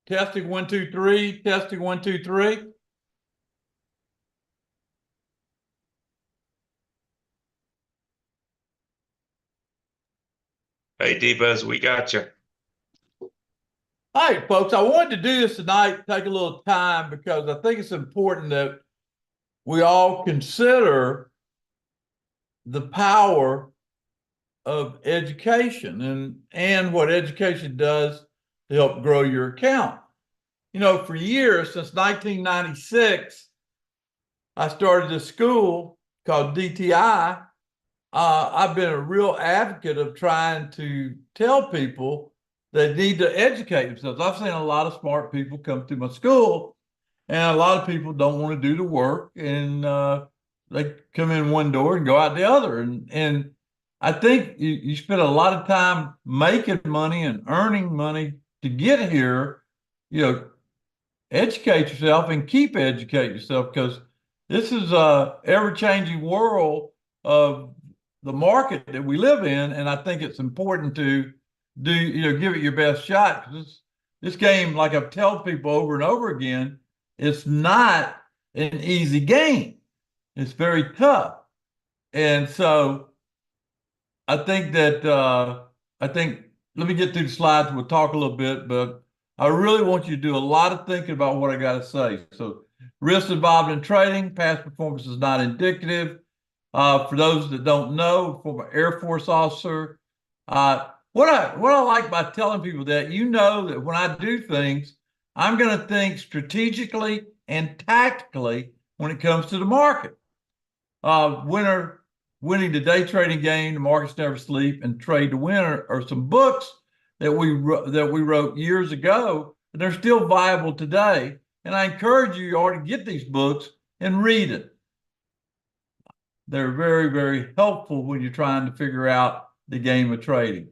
Testing 1 2 3. Testing 1 2 3. Hey, D-Buzz, we got you. All right, folks, I wanted to do this tonight, take a little time because I think it's important that we all consider the power of education and what education does to help grow your account. You know, for years, since 1996, I started a school called DTI. I've been a real advocate of trying to tell people they need to educate themselves. I've seen a lot of smart people come through my school, and a lot of people don't want to do the work, and they come in one door and go out the other. And I think you spend a lot of time making money and earning money to get here. You know, educate yourself and keep educating yourself because this is a ever-changing world of the market that we live in, and I think it's important to give it your best shot because this game, like I've told people over and over again, it's not an easy game. It's very tough, and so I think let me get through the slides. We'll talk a little bit, but I really want you to do a lot of thinking about what I got to say. So, risks involved in trading, past performance is not indicative. For those that don't know, former Air Force officer, what I like by telling people that you know that when I do things, I'm going to think strategically and tactically when it comes to the market. Winning the day trading game, the markets never sleep, and trade to winner are some books that we wrote years ago, and they're still viable today. And I encourage you all to get these books and read it. They're very, very helpful when you're trying to figure out the game of trading.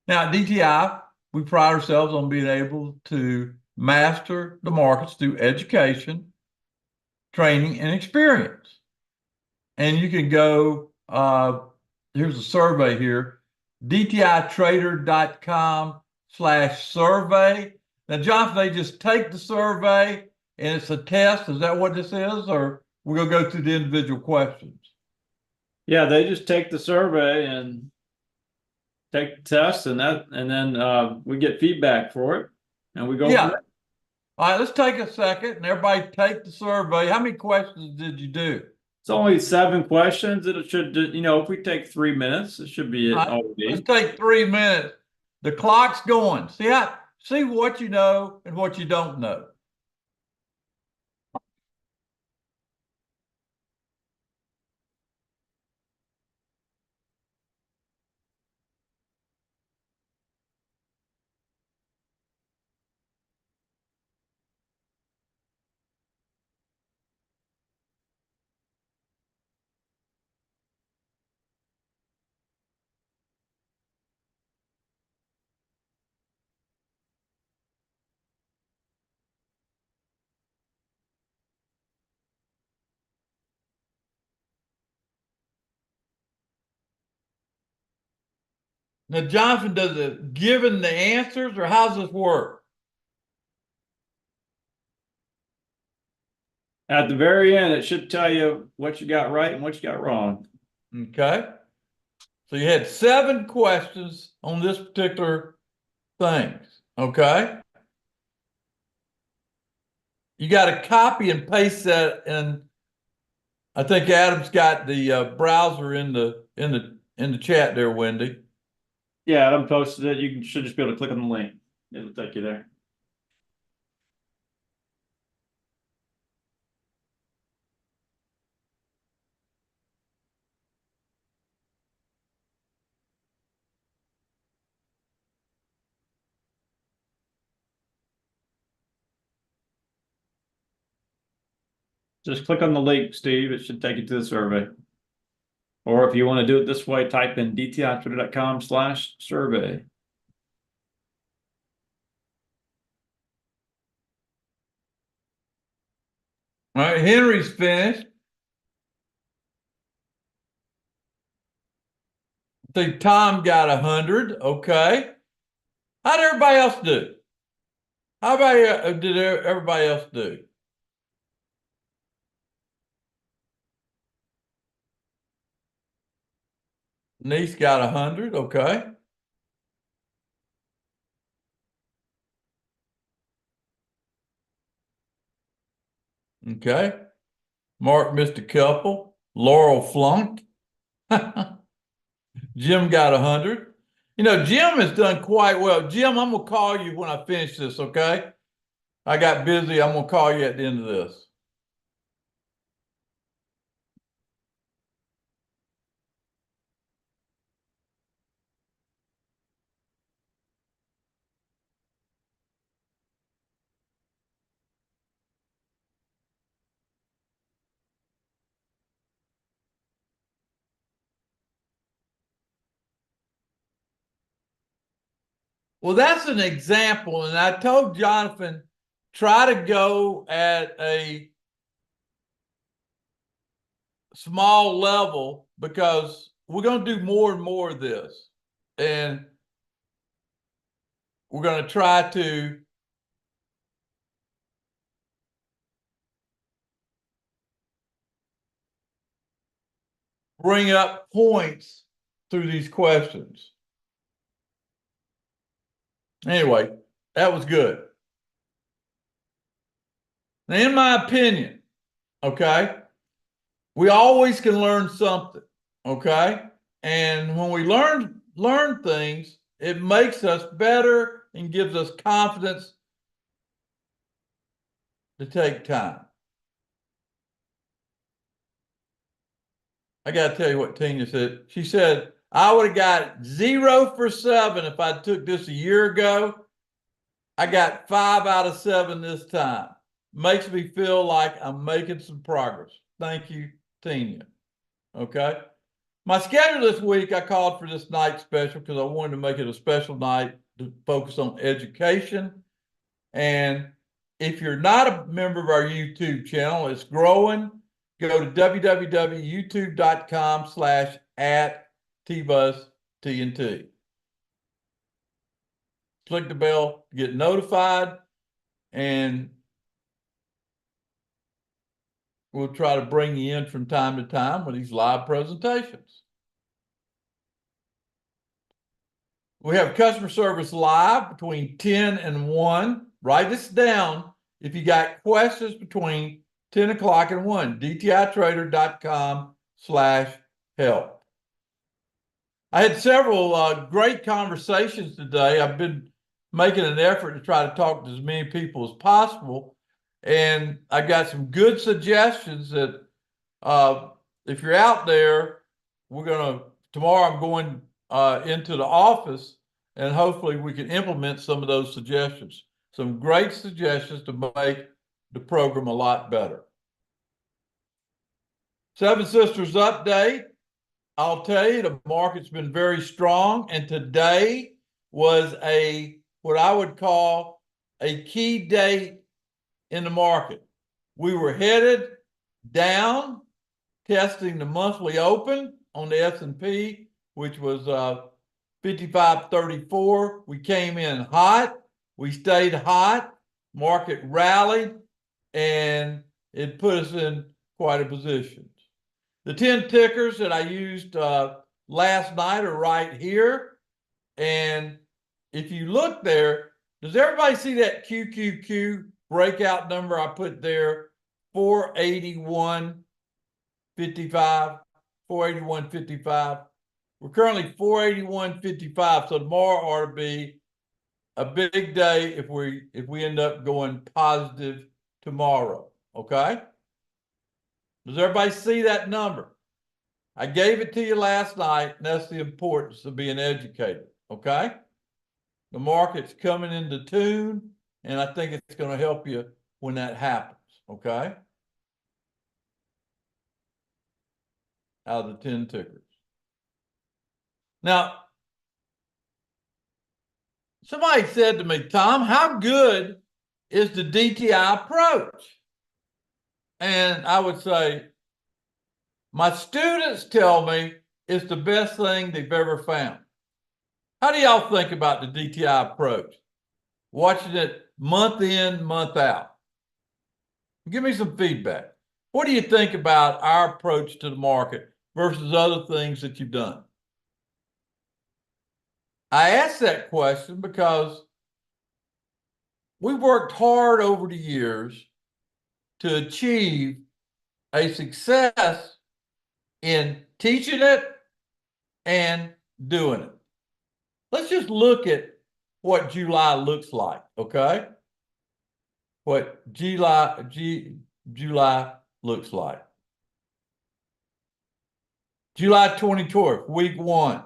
Now, at DTI, we pride ourselves on being able to master the markets through education, training, and experience. And you can go, here's a survey here, dtitrader.com/survey. Now, Jonathan, they just take the survey and it's a test. Is that what this is? Or we're going to go through the individual questions? Yeah, they just take the survey and take the test, and then we get feedback for it, and we go from Yeah. there. All right, let's take a second and everybody take the survey. How many questions did you do? It's only 7 questions. It should, if we take 3 minutes, it should be it All right, all we let's need. take 3 minutes. The clock's going. See what you know and what you don't know. Now, Jonathan, does it given the answers or how's this work? At the very end, it should tell you what you got right and what you got wrong. Okay. So you had 7 questions on this particular things. Okay. You got to copy and paste that, and I think Adam's got the browser in the chat there, Wendy. Yeah, Adam posted it. You should just be able to click on the link. It'll take you there. Just click on the link, Steve. It should take you to the survey. Or if you want to do it this way, type in dtitrader.com/survey. All right, Henry's finished. I think Tom got 100. Okay. How'd everybody else do? How about did everybody else do? Niece got 100, okay. Okay. Mark missed a couple. Laurel flunked. Jim got 100. You know, Jim has done quite well. Jim, I'm gonna call you when I finish this, okay? I got busy. I'm gonna call you at the end of this. Well, that's an example, and I told Jonathan, try to go at a small level because we're going to do more and more of this. And we're going to try to bring up points through these questions. Anyway, that was good. Now, in my opinion, okay, we always can learn something, okay? And when we learn things, it makes us better and gives us confidence to take time. I got to tell you what Tina said. She said, I would have got 0 for 7 if I took this a year ago. I got 5 out of 7 this time. Makes me feel like I'm making some progress. Thank you, Tina. Okay. My schedule this week, I called for this night special because I wanted to make it a special night to focus on education. And if you're not a member of our YouTube channel, it's growing. Go to www.youtube.com/@TBuzzTNT. Click the bell to get notified, and we'll try to bring you in from time to time with these live presentations. We have customer service live between 10 and 1. Write this down if you got questions between 10 o'clock and 1. DTItrader.com/help. I had several great conversations today. I've been making an effort to try to talk to as many people as possible. And I got some good suggestions that if you're out there, tomorrow I'm going into the office, and hopefully we can implement some of those suggestions. Some great suggestions to make the program a lot better. Seven Sisters update. I'll tell you, the market's been very strong, and today was what I would call a key date in the market. We were headed down, testing the monthly open on the S&P, which was 55.34. We came in hot. We stayed hot. Market rallied, and it put us in quite a position. The 10 tickers that I used last night are right here. And if you look there, does everybody see that QQQ breakout number I put there? 481.55, 481.55. We're currently 481.55. So tomorrow ought to be a big day if we end up going positive tomorrow. Okay? Does everybody see that number? I gave it to you last night, and that's the importance of being educated. Okay? The market's coming into tune, and I think it's going to help you when that happens. Okay? Out of the 10 tickers. Now, somebody said to me, Tom, how good is the DTI approach? And I would say, my students tell me it's the best thing they've ever found. How do y'all think about the DTI approach? Watching it month in, month out. Give me some feedback. What do you think about our approach to the market versus other things that you've done? I asked that question because we worked hard over the years to achieve a success in teaching it and doing it. Let's just look at what July looks like, okay? What July looks like. July 24th, week 1.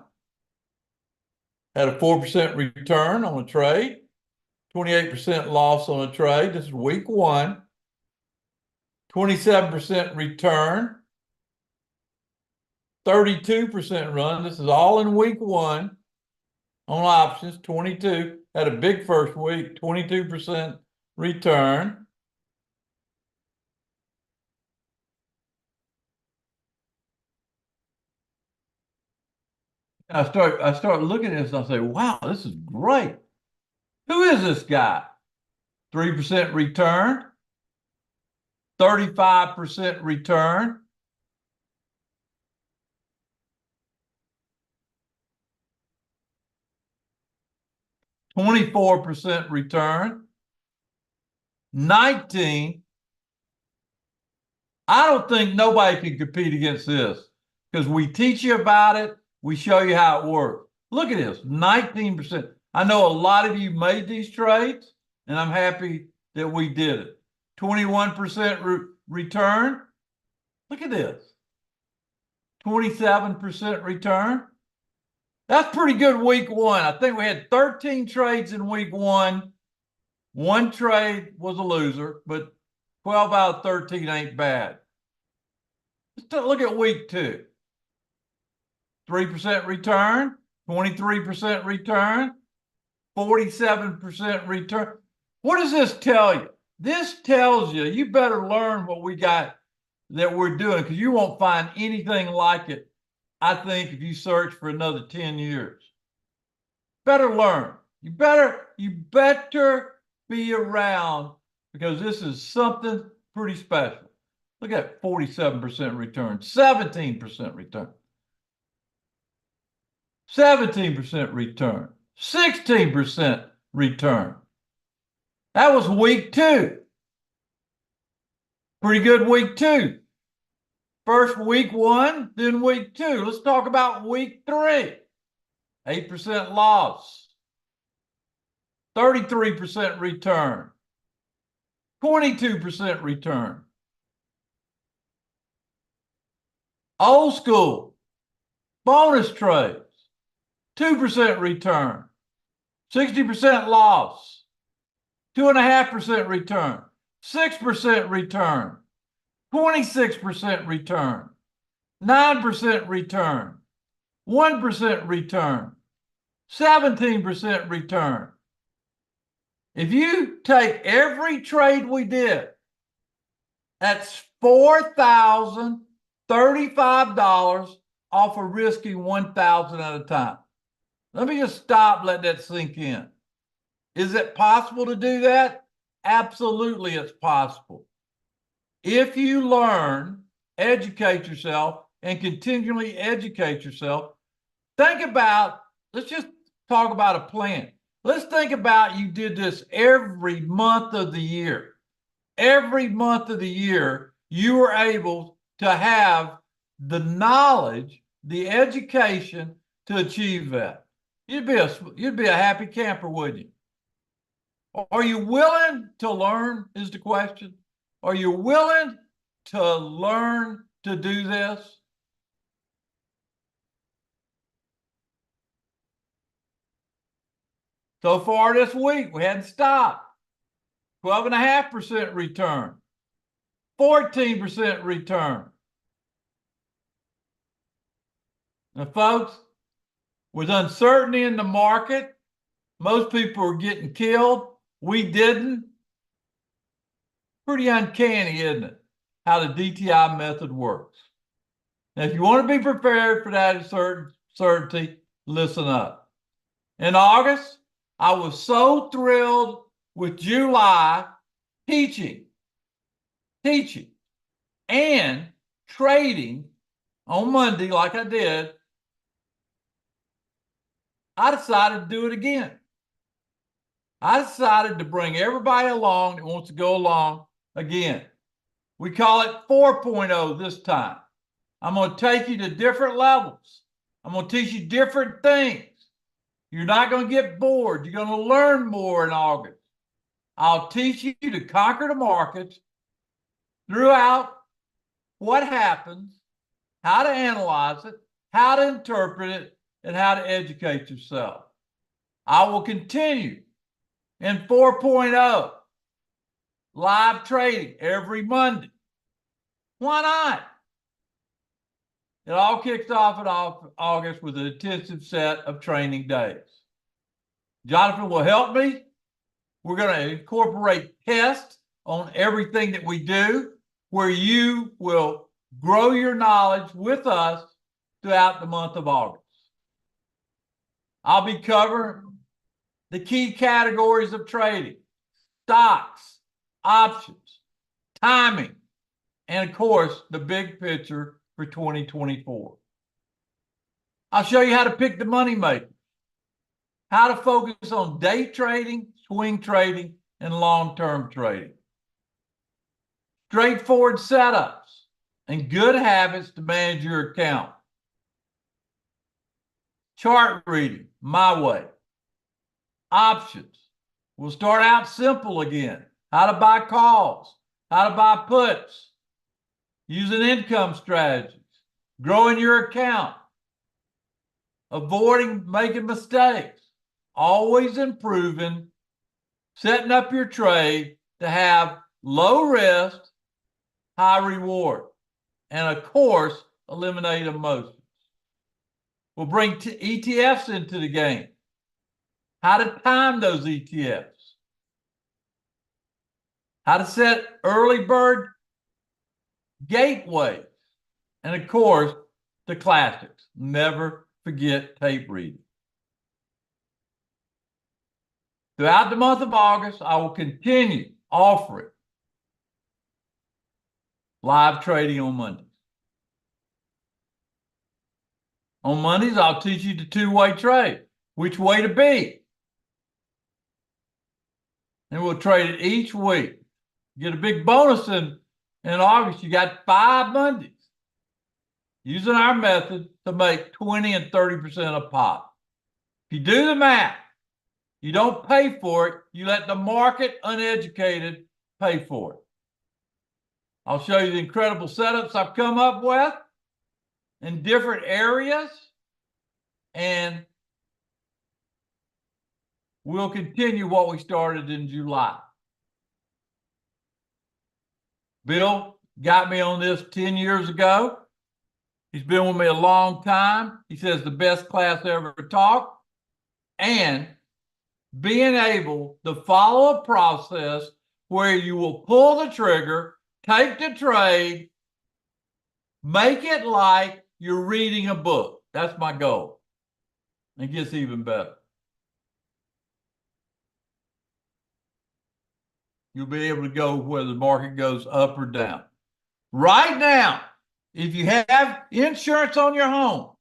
Had a 4% return on a trade, 28% loss on a trade. This is week 1. 27% return, 32% run. This is all in week 1 on options. 22 had a big first week, 22% return. I start looking at this and I say, wow, this is great. Who is this guy? 3% return, 35% return. %, return, 19. I don't think nobody can compete against this because we teach you about it. We show you how it works. Look at this, 19%. I know a lot of you made these trades, and I'm happy that we did it. 21% return. Look at this. 27% return. That's pretty good week 1. I think we had 13 trades in week 1. One trade was a loser, but 12 out of 13 ain't bad. Let's look at week 2. 3% return, 23% return, 47% return. What does this tell you? This tells you you better learn what we got that we're doing because you won't find anything like it, I think, if you search for another 10 years. Better learn. You better be around because this is something pretty special. Look at 47% return, 17% return. 17% return, 16% return. That was week 2. Pretty good week 2. First week 1, then week 2. Let's talk about week 3. 8% loss, 33% return, 22% return. Old school, bonus trades, 2% return, 60% loss, 2.5% return, 6% return, 26% return, 9% return, 1% return, 17% return. If you take every trade we did, that's $4,035 off of risking 1,000 at a time. Let me just stop, let that sink in. Is it possible to do that? Absolutely, it's possible. If you learn, educate yourself, and continually educate yourself, think about, let's just talk about a plan. Let's think about you did this every month of the year. Every month of the year, you were able to have the knowledge, the education to achieve that. You'd be a happy camper, wouldn't you? Are you willing to learn is the question. Are you willing to learn to do this? So far this week, we hadn't stopped. 12.5% return, 14% return. Now, folks, with uncertainty in the market, most people are getting killed. We didn't. Pretty uncanny, isn't it, how the DTI method works? Now, if you want to be prepared for that uncertainty, listen up. In August, I was so thrilled with July teaching, and trading on Monday like I did, I decided to do it again. I decided to bring everybody along that wants to go along again. We call it 4.0 this time. I'm going to take you to different levels. I'm going to teach you different things. You're not going to get bored. You're going to learn more in August. I'll teach you to conquer the markets throughout what happens, how to analyze it, how to interpret it, and how to educate yourself. I will continue in 4.0 live trading every Monday. Why not? It all kicks off in August with an intensive set of training days. Jonathan will help me. We're going to incorporate tests on everything that we do, where you will grow your knowledge with us throughout the month of August. I'll be covering the key categories of trading: stocks, options, timing, and of course, the big picture for 2024. I'll show you how to pick the money maker, how to focus on day trading, swing trading, and long-term trading. Straightforward setups and good habits to manage your account. Chart reading, my way. Options. We'll start out simple again. How to buy calls, how to buy puts, using income strategies, growing your account, avoiding making mistakes, always improving, setting up your trade to have low risk, high reward, and of course, eliminate emotions. We'll bring ETFs into the game. How to time those ETFs. How to set early bird gateways. And of course, the classics. Never forget tape reading. Throughout the month of August, I will continue offering live trading on Mondays. On Mondays, I'll teach you the two-way trade, which way to be. And we'll trade it each week. Get a big bonus in August. You got 5 Mondays using our method to make 20 and 30% a pop. If you do the math, you don't pay for it. You let the market uneducated pay for it. I'll show you the incredible setups I've come up with in different areas, and we'll continue what we started in July. Bill got me on this 10 years ago. He's been with me a long time. He says the best class ever taught. And being able to follow a process where you will pull the trigger, take the trade, make it like you're reading a book. That's my goal. It gets even better. You'll be able to go whether the market goes up or down. Right now, if you have insurance on your home,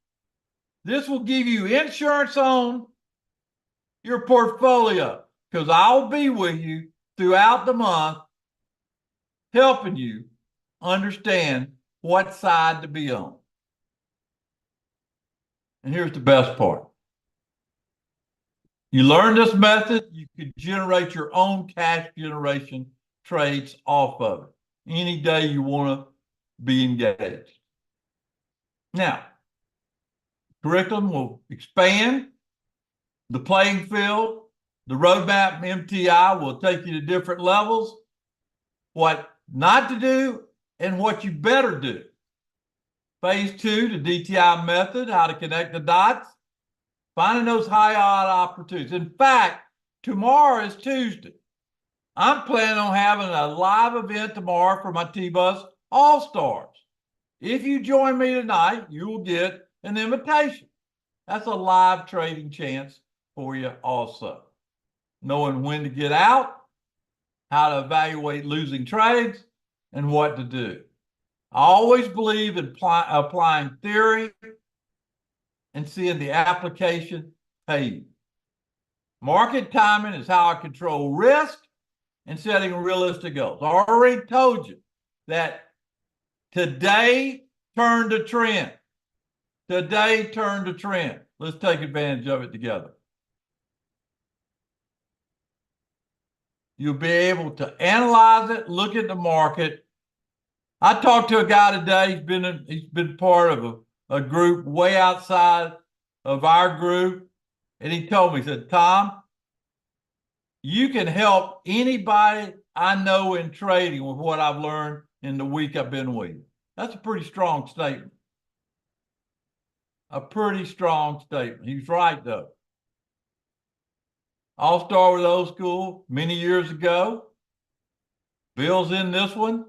this will give you insurance on your portfolio, because I'll be with you throughout the month, helping you understand what side to be on. And here's the best part. You learn this method, you can generate your own cash generation trades off of it any day you want to be engaged. Now, curriculum will expand the playing field. The roadmap MTI will take you to different levels, what not to do and what you better do. Phase 2, the DTI method, how to connect the dots, finding those high odd opportunities. In fact, tomorrow is Tuesday. I'm planning on having a live event tomorrow for my T-Bus All-Stars. If you join me tonight, you will get an invitation. That's a live trading chance for you also. Knowing when to get out how to evaluate losing trades, and what to do. I always believe in applying theory and seeing the application paid. Market timing is how I control risk and setting realistic goals. I already told you that today turned a trend. Today turned a trend. Let's take advantage of it together. You'll be able to analyze it, look at the market. I talked to a guy today. He's been part of a group way outside of our group, and he told me, he said, Tom, you can help anybody I know in trading with what I've learned in the week I've been with you. That's a pretty strong statement. A pretty strong statement. He's right, though. I'll start with old school many years ago. Bill's in this one.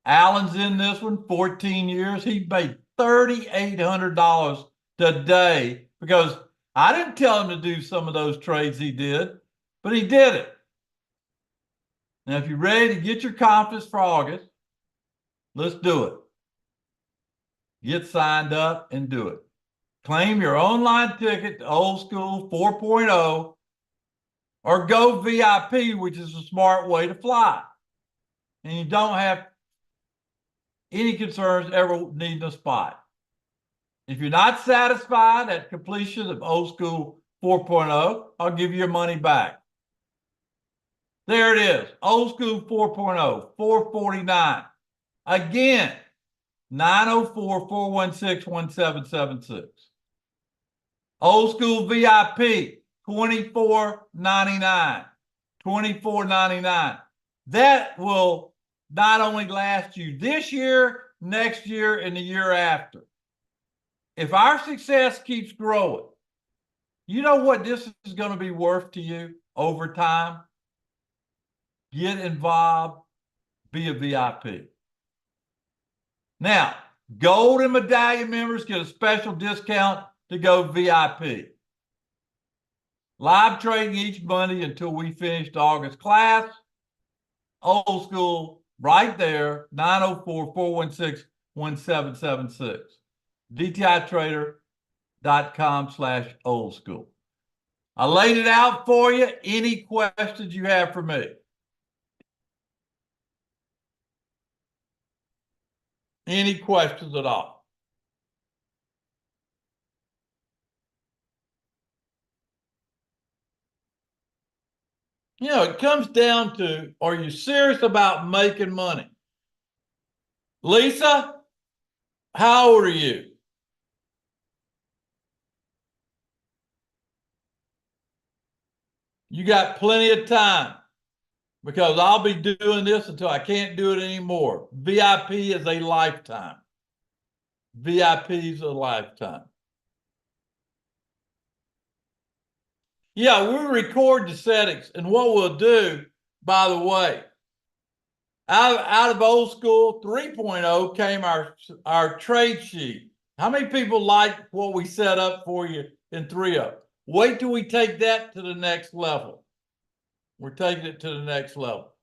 Alan's in this one, 14 years. He made $3,800 today because I didn't tell him to do some of those trades he did, but he did it. Now, if you're ready to get your confidence for August, let's do it. Get signed up and do it. Claim your online ticket to Old School 4.0 or go VIP, which is a smart way to fly. And you don't have any concerns ever needing a spot. If you're not satisfied at completion of Old School 4.0, I'll give you your money back. There it is, Old School 4.0, $449. Again, 904-416-1776. Old School VIP, $24.99. $24.99. That will not only last you this year, next year, and the year after. If our success keeps growing, you know what this is going to be worth to you over time? Get involved, be a VIP. Now, gold and medallion members get a special discount to go VIP. Live trading each Monday until we finish the August class. Old School right there, 904-416-1776. DTItrader.com/old school. I laid it out for you. Any questions you have for me? Any questions at all? You know, it comes down to, are you serious about making money? Lisa, how old are you? You got plenty of time because I'll be doing this until I can't do it anymore. VIP is a lifetime. VIP is a lifetime. Yeah, we record the settings, and what we'll do, by the way, out of Old School 3.0 came our trade sheet. How many people like what we set up for you in 3.0? Wait till we take that to the next level. We're taking it to the next level.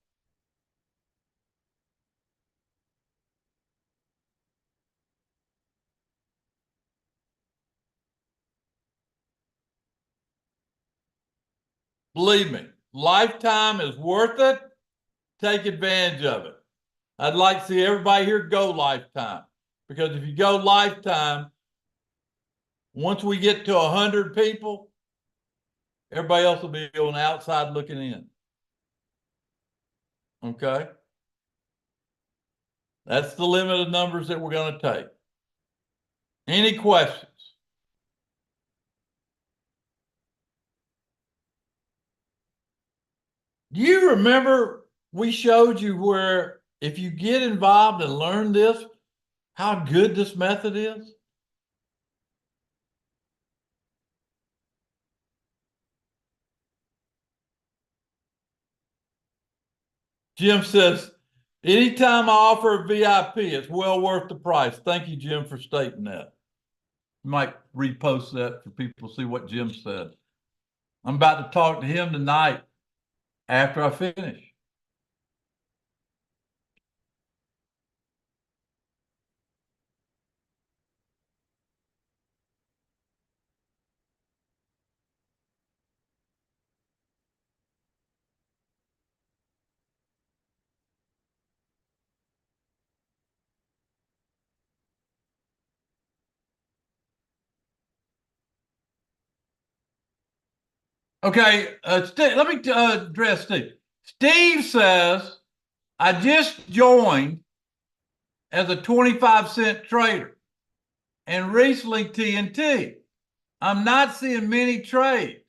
Believe me, lifetime is worth it. Take advantage of it. I'd like to see everybody here go lifetime, because if you go lifetime, once we get to 100 people, everybody else will be on the outside looking in. Okay? That's the limit of numbers that we're going to take. Any questions? Do you remember we showed you where if you get involved and learn this, how good this method is? Jim says, anytime I offer a VIP, it's well worth the price. Thank you, Jim, for stating that. You might repost that for people to see what Jim said. I'm about to talk to him tonight after I finish. Okay, Steve, let me address Steve. Steve says, I just joined as a 25-cent trader and recently TNT. I'm not seeing many trades.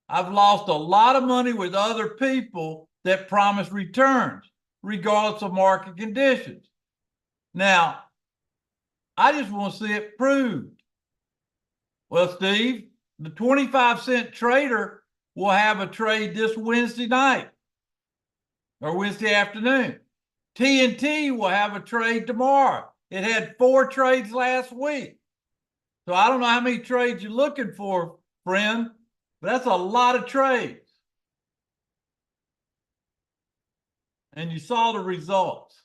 I've lost a lot of money with other people that promise returns, regardless of market conditions. Now, I just want to see it proved. Well, Steve, the 25-cent trader will have a trade this Wednesday night or Wednesday afternoon. TNT will have a trade tomorrow. It had 4 trades last week. So I don't know how many trades you're looking for, friend, but that's a lot of trades. And you saw the results.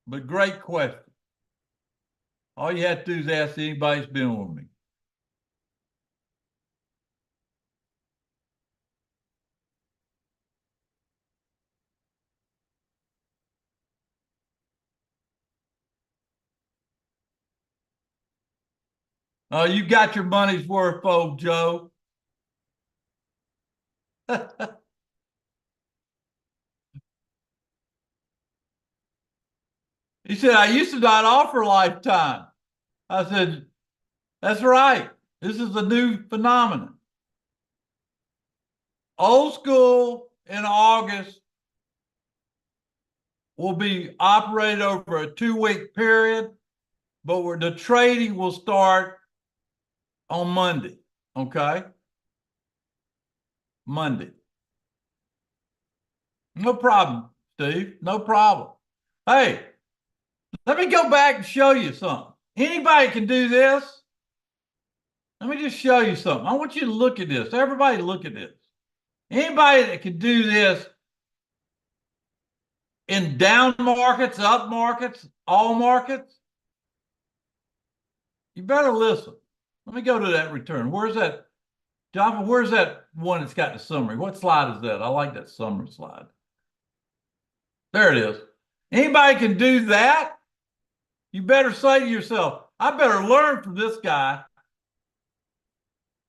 But great question. All you have to do is ask anybody who's been with me. You got your money's worth, old Joe. He said, I used to not offer lifetime. I said, that's right. This is a new phenomenon. Old school in August will be operated over a 2-week period, but the trading will start on Monday. Okay? Monday. No problem, Steve. No problem. Hey, let me go back and show you something. Anybody can do this. Let me just show you something. I want you to look at this. Everybody look at this. Anybody that can do this in down markets, up markets, all markets, you better listen. Let me go to that return. Where's that? Jonathan, where's that one that's got the summary? What slide is that? I like that summary slide. There it is. Anybody can do that? You better say to yourself, I better learn from this guy.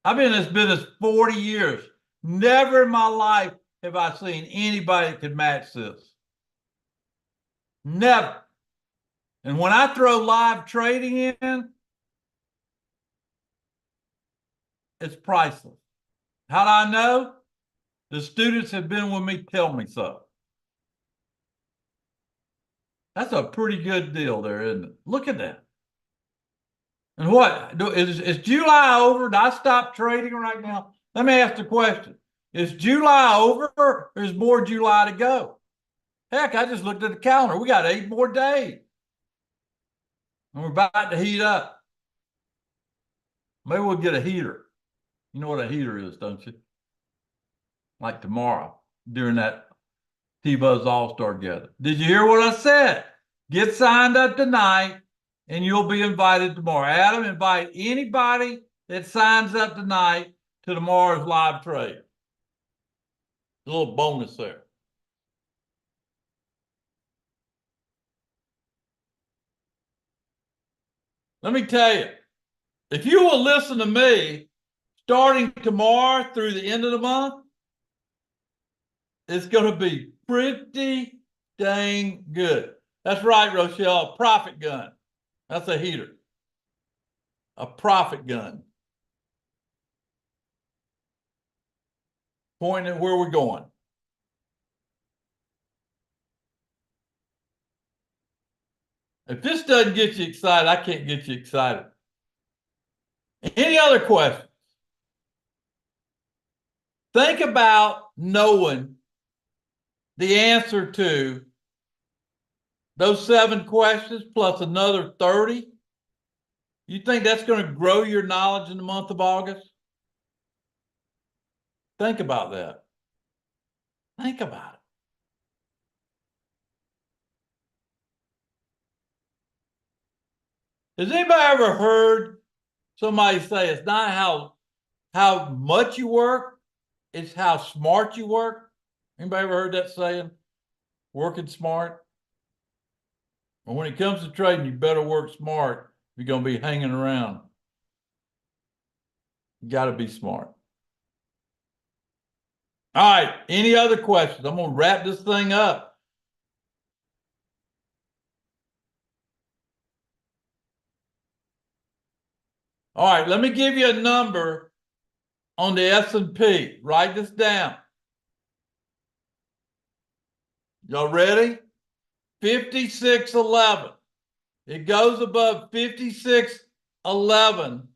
I've been in this business 40 years. Never in my life have I seen anybody that could match this. Never. And when I throw live trading in, it's priceless. How do I know? The students have been with me tell me so. That's a pretty good deal there, isn't it? Look at that. And what? Is July over? Did I stop trading right now? Let me ask the question. Is July over or is more July to go? Heck, I just looked at the calendar. We got 8 more days. And we're about to heat up. Maybe we'll get a heater. You know what a heater is, don't you? Like tomorrow during that T-Buzz All-Star Gather. Did you hear what I said? Get signed up tonight and you'll be invited tomorrow. Adam, invite anybody that signs up tonight to tomorrow's live trade. A little bonus there. Let me tell you, if you will listen to me, starting tomorrow through the end of the month, it's going to be pretty dang good. That's right, Rochelle, a profit gun. That's a heater. A profit gun. Pointing at where we're going. If this doesn't get you excited, I can't get you excited. Any other questions? Think about knowing the answer to those 7 questions plus another 30. You think that's going to grow your knowledge in the month of August? Think about that. Think about it. Has anybody ever heard somebody say it's not how much you work, it's how smart you work? Anybody ever heard that saying? Working smart? Well, when it comes to trading, you better work smart if you're gonna be hanging around. You gotta be smart. All right, any other questions? I'm gonna wrap this thing up. All right, let me give you a number on the S&P. Write this down. Y'all ready? 5611. It goes above 5611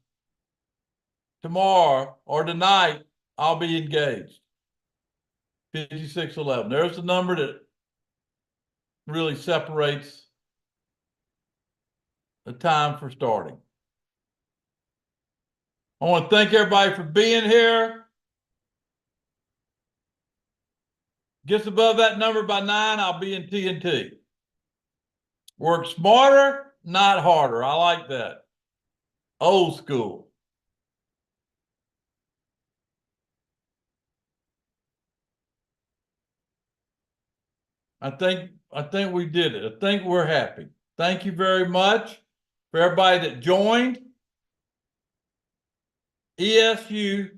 tomorrow or tonight, I'll be engaged. 5611. There's the number that really separates the time for starting. I want to thank everybody for being here. Gets above that number by 9, I'll be in TNT. Work smarter, not harder. I like that. Old school. I think we did it. I think we're happy. Thank you very much for everybody that joined. ESU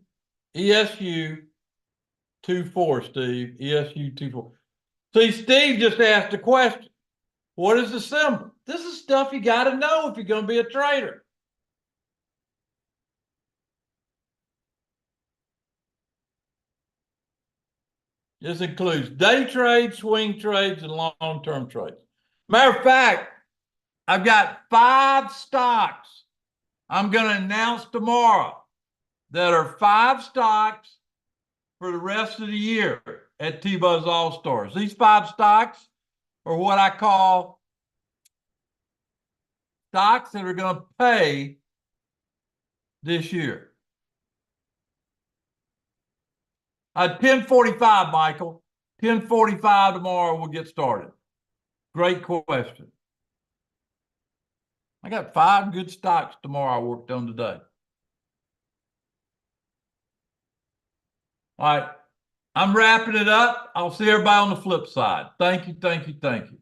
24, Steve. ESU 24. See, Steve just asked a question. What is the symbol? This is stuff you got to know if you're going to be a trader. This includes day trades, swing trades, and long-term trades. Matter of fact, I've got 5 stocks I'm going to announce tomorrow that are 5 stocks for the rest of the year at T-Buzz All-Stars. These 5 stocks are what I call stocks that are going to pay this year. At 10:45, Michael. 10:45 tomorrow, we'll get started. Great question. I got 5 good stocks tomorrow I worked on today. All right. I'm wrapping it up. I'll see everybody on the flip side. Thank you, thank you, thank you.